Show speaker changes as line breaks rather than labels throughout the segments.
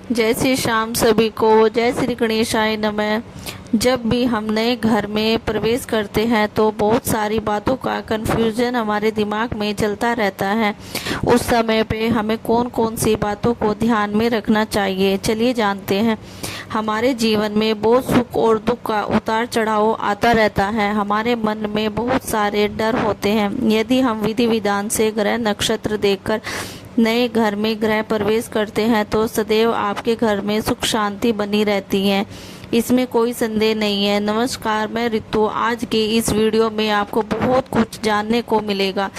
जय श्री श्याम सभी को। जय श्री गणेशाय नमः। जब भी हम नए घर में प्रवेश करते हैं तो बहुत सारी बातों का कन्फ्यूजन हमारे दिमाग में चलता रहता है। उस समय पे हमें कौन कौन सी बातों को ध्यान में रखना चाहिए, चलिए जानते हैं। हमारे जीवन में बहुत सुख और दुख का उतार चढ़ाव आता रहता है। हमारे मन में बहुत सारे डर होते हैं। यदि हम विधि विधान से ग्रह नक्षत्र देखकर नए घर में गृह प्रवेश करते हैं तो सदैव आपके घर में सुख शांति बनी रहती है, इसमें कोई संदेह नहीं है। नमस्कार, मैं ऋतु। आज की इस वीडियो में आपको बहुत कुछ जानने को मिलेगा,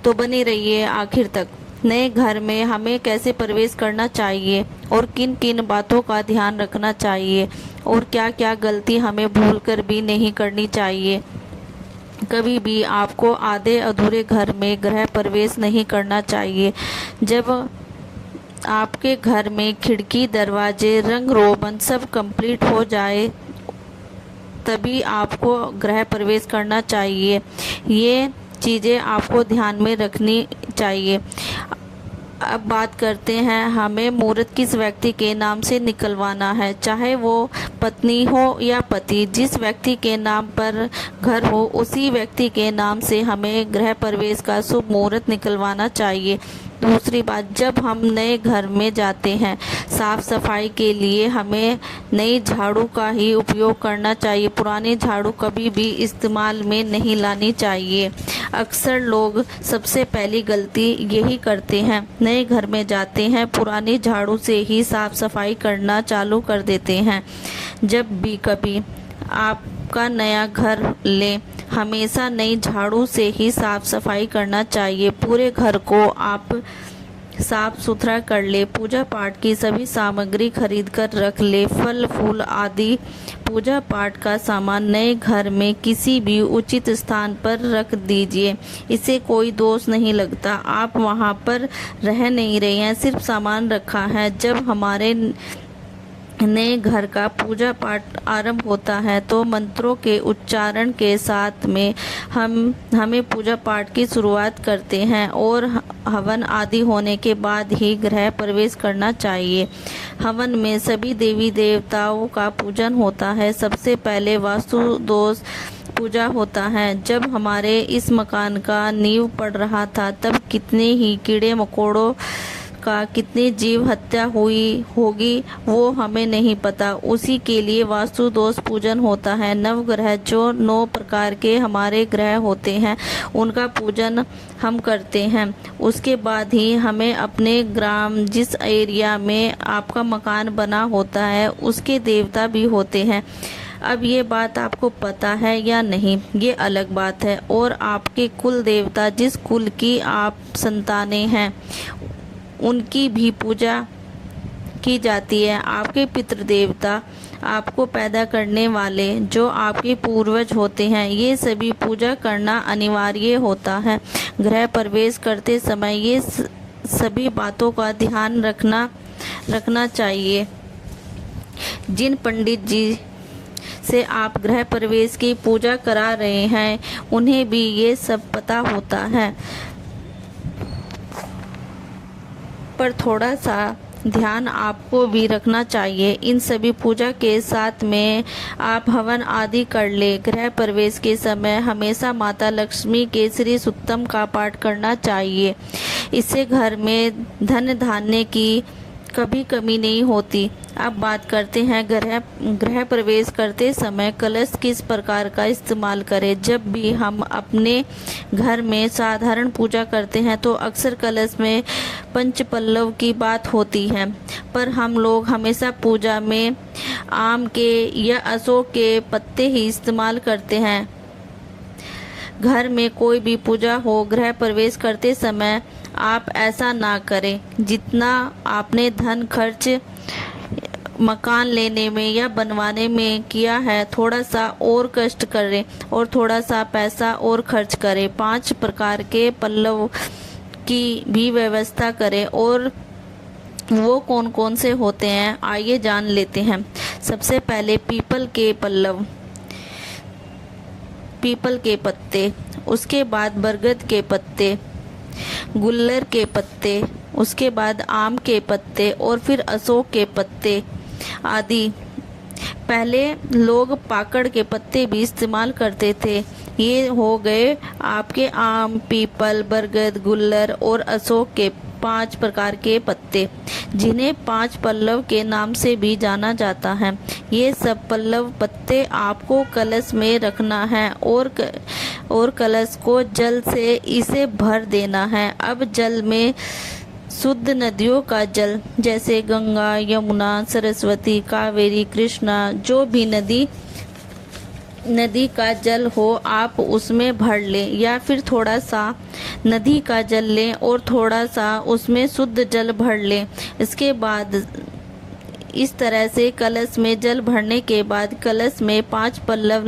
तो बने रहिए आखिर तक। नए घर में हमें कैसे प्रवेश करना चाहिए और किन किन बातों का ध्यान रखना चाहिए और क्या क्या गलती हमें भूलकर भी नहीं करनी चाहिए। कभी भी आपको आधे अधूरे घर में गृह प्रवेश नहीं करना चाहिए। जब आपके घर में खिड़की, दरवाजे, रंग रोगन सब कंप्लीट हो जाए तभी आपको गृह प्रवेश करना चाहिए। ये चीज़ें आपको ध्यान में रखनी चाहिए। अब बात करते हैं, हमें मुहूर्त किस व्यक्ति के नाम से निकलवाना है, चाहे वो पत्नी हो या पति। जिस व्यक्ति के नाम पर घर हो उसी व्यक्ति के नाम से हमें गृह प्रवेश का शुभ मुहूर्त निकलवाना चाहिए। दूसरी बात, जब हम नए घर में जाते हैं साफ सफाई के लिए हमें नई झाड़ू का ही उपयोग करना चाहिए। पुरानी झाड़ू कभी भी इस्तेमाल में नहीं लानी चाहिए। अक्सर लोग सबसे पहली गलती यही करते हैं, नए घर में जाते हैं पुरानी झाड़ू से ही साफ सफाई करना चालू कर देते हैं। जब भी कभी आपका नया घर लें, हमेशा नई झाड़ू से ही साफ सफाई करना चाहिए। पूरे घर को आप साफ सुथरा कर ले। पूजा पाठ की सभी सामग्री खरीद कर रख ले। फल फूल आदि पूजा पाठ का सामान नए घर में किसी भी उचित स्थान पर रख दीजिए। इससे कोई दोष नहीं लगता। आप वहां पर रह नहीं रहे हैं, सिर्फ सामान रखा है। जब हमारे नए घर का पूजा पाठ आरंभ होता है तो मंत्रों के उच्चारण के साथ में हमें पूजा पाठ की शुरुआत करते हैं और हवन आदि होने के बाद ही गृह प्रवेश करना चाहिए। हवन में सभी देवी देवताओं का पूजन होता है। सबसे पहले वास्तु दोष पूजा होता है। जब हमारे इस मकान का नींव पड़ रहा था तब कितने ही कीड़े मकोड़ों का कितनी जीव हत्या हुई होगी वो हमें नहीं पता। उसी के लिए वास्तु दोष पूजन होता है। नवग्रह जो 9 प्रकार के हमारे ग्रह होते हैं उनका पूजन हम करते हैं। उसके बाद ही हमें अपने ग्राम, जिस एरिया में आपका मकान बना होता है, उसके देवता भी होते हैं। अब ये बात आपको पता है या नहीं, ये अलग बात है। और आपके कुल देवता, जिस कुल की आप संतानें हैं, उनकी भी पूजा की जाती है। आपके पितृ देवता, आपको पैदा करने वाले जो आपके पूर्वज होते हैं, ये सभी पूजा करना अनिवार्य होता है। गृह प्रवेश करते समय ये सभी बातों का ध्यान रखना चाहिए। जिन पंडित जी से आप गृह प्रवेश की पूजा करा रहे हैं उन्हें भी ये सब पता होता है, पर थोड़ा सा ध्यान आपको भी रखना चाहिए। इन सभी पूजा के साथ में आप हवन आदि कर ले। गृह प्रवेश के समय हमेशा माता लक्ष्मी के श्री सूक्तम का पाठ करना चाहिए। इससे घर में धन धान्य की कभी कमी नहीं होती। अब बात करते हैं गृह प्रवेश करते समय कलश किस प्रकार का इस्तेमाल करें। जब भी हम अपने घर में साधारण पूजा करते हैं तो अक्सर कलश में पंच पल्लव की बात होती है, पर हम लोग हमेशा पूजा में आम के या अशोक के पत्ते ही इस्तेमाल करते हैं। घर में कोई भी पूजा हो, गृह प्रवेश करते समय आप ऐसा ना करें। जितना आपने धन खर्च मकान लेने में या बनवाने में किया है, थोड़ा सा और कष्ट करें और थोड़ा सा पैसा और खर्च करें। 5 प्रकार के पल्लव की भी व्यवस्था करें। और वो कौन कौन से होते हैं आइए जान लेते हैं। सबसे पहले पीपल के पल्लव, पीपल के पत्ते, उसके बाद बरगद के पत्ते, गुल्लर के पत्ते, उसके बाद आम के पत्ते और फिर अशोक के पत्ते आदि। पहले लोग पाकड़ के पत्ते भी इस्तेमाल करते थे। ये हो गए आपके आम, पीपल, बरगद, गुल्लर और अशोक के 5 प्रकार के पत्ते, जिन्हें 5 पल्लव के नाम से भी जाना जाता है। ये सब पल्लव पत्ते आपको कलश में रखना है और कलश को जल से इसे भर देना है। अब जल में शुद्ध नदियों का जल, जैसे गंगा, यमुना, सरस्वती, कावेरी, कृष्णा, जो भी नदी का जल हो आप उसमें भर लें, या फिर थोड़ा सा नदी का जल लें और थोड़ा सा उसमें शुद्ध जल भर लें। इसके बाद इस तरह से कलश में जल भरने के बाद कलश में 5 पल्लव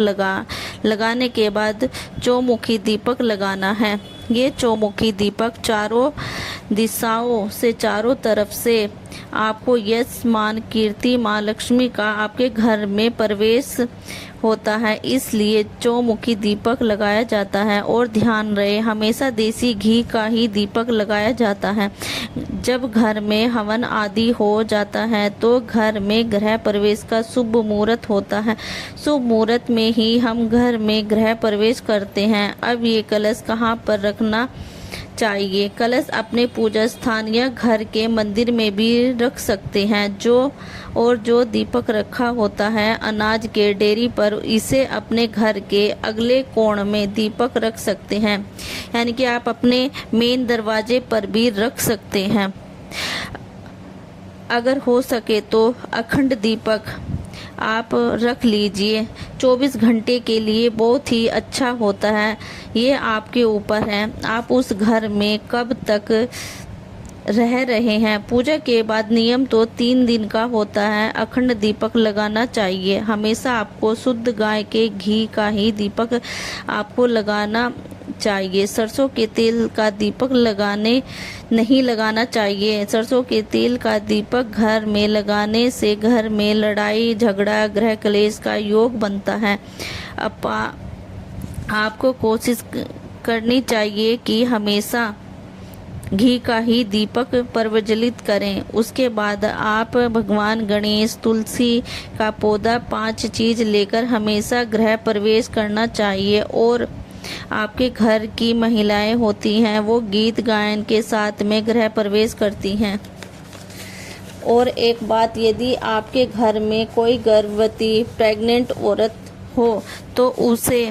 लगाने के बाद चौमुखी दीपक लगाना है। ये चौमुखी दीपक चारों दिशाओं से, चारों तरफ से आपको यश, मान, कीर्ति, माँ लक्ष्मी का आपके घर में प्रवेश होता है, इसलिए चौमुखी दीपक लगाया जाता है। और ध्यान रहे, हमेशा देसी घी का ही दीपक लगाया जाता है। जब घर में हवन आदि हो जाता है तो घर में गृह प्रवेश का शुभ मुहूर्त होता है। शुभ मुहूर्त में ही हम घर में गृह प्रवेश करते हैं। अब ये कलश कहाँ पर रखना चाहिए? कलश अपने पूजा स्थान या घर के मंदिर में भी रख सकते हैं। जो दीपक रखा होता है अनाज के डेरी पर, इसे अपने घर के अगले कोण में दीपक रख सकते हैं, यानी कि आप अपने मेन दरवाजे पर भी रख सकते हैं। अगर हो सके तो अखंड दीपक आप रख लीजिए। 24 घंटे के लिए बहुत ही अच्छा होता है। ये आपके ऊपर है, आप उस घर में कब तक रह रहे हैं। पूजा के बाद नियम तो 3 दिन का होता है। अखंड दीपक लगाना चाहिए। हमेशा आपको शुद्ध गाय के घी का ही दीपक आपको लगाना चाहिए। सरसों के तेल का दीपक नहीं लगाना चाहिए। सरसों के तेल का दीपक घर में लगाने से घर में लड़ाई झगड़ा, गृह क्लेश का योग बनता है। आपको कोशिश करनी चाहिए कि हमेशा घी का ही दीपक प्रज्वलित करें। उसके बाद आप भगवान गणेश, तुलसी का पौधा, 5 चीज लेकर हमेशा गृह प्रवेश करना चाहिए। और आपके घर की महिलाएं होती हैं, वो गीत गायन के साथ में गृह प्रवेश करती हैं। और एक बात, यदि आपके घर में कोई गर्भवती प्रेग्नेंट औरत हो तो उसे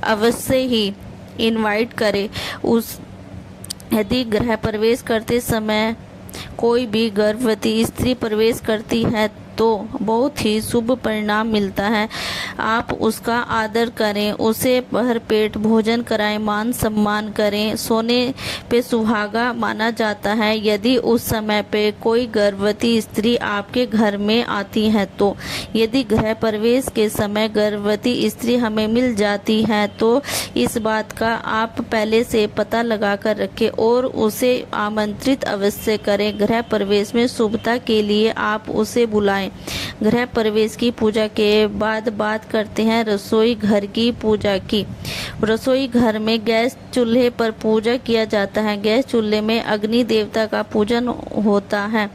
अवश्य ही इनवाइट करें। यदि गृह प्रवेश करते समय कोई भी गर्भवती स्त्री प्रवेश करती है तो बहुत ही शुभ परिणाम मिलता है। आप उसका आदर करें, उसे भर पेट भोजन कराएं, मान सम्मान करें। सोने पे सुहागा माना जाता है। यदि उस समय पे कोई गर्भवती स्त्री आपके घर में आती है तो यदि गृह प्रवेश के समय गर्भवती स्त्री हमें मिल जाती है तो इस बात का आप पहले से पता लगा कर रखें और उसे आमंत्रित अवश्य करें। गृह प्रवेश में शुभता के लिए आप उसे बुलाएं। गृह प्रवेश की पूजा के बाद बात करते हैं रसोई घर की पूजा की। रसोई घर में गैस चूल्हे पर पूजा किया जाता है। गैस चूल्हे में अग्नि देवता का पूजन होता है।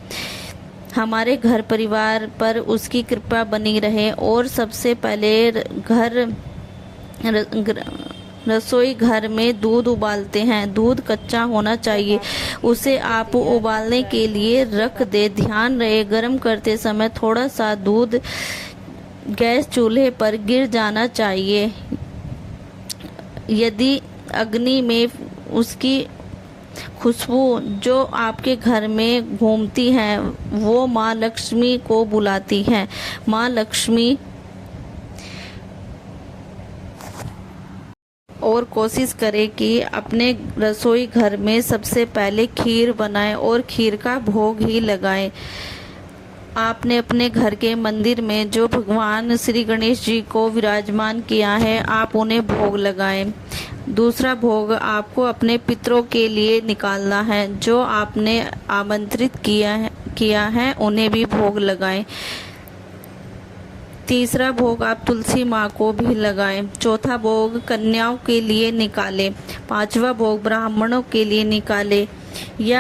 हमारे घर परिवार पर उसकी कृपा बनी रहे। और सबसे पहले रसोई घर में दूध उबालते हैं। दूध कच्चा होना चाहिए, उसे आप उबालने के लिए रख दे। ध्यान रहे, गर्म करते समय थोड़ा सा दूध गैस चूल्हे पर गिर जाना चाहिए। यदि अग्नि में उसकी खुशबू जो आपके घर में घूमती है वो माँ लक्ष्मी को बुलाती है। माँ लक्ष्मी और कोशिश करें कि अपने रसोई घर में सबसे पहले खीर बनाएं और खीर का भोग ही लगाएं। आपने अपने घर के मंदिर में जो भगवान श्री गणेश जी को विराजमान किया है आप उन्हें भोग लगाएं। दूसरा भोग आपको अपने पितरों के लिए निकालना है। जो आपने आमंत्रित किया है उन्हें भी भोग लगाएं। तीसरा भोग आप तुलसी माँ को भी लगाएं। चौथा भोग कन्याओं के लिए निकालें। 5वां भोग ब्राह्मणों के लिए निकालें। या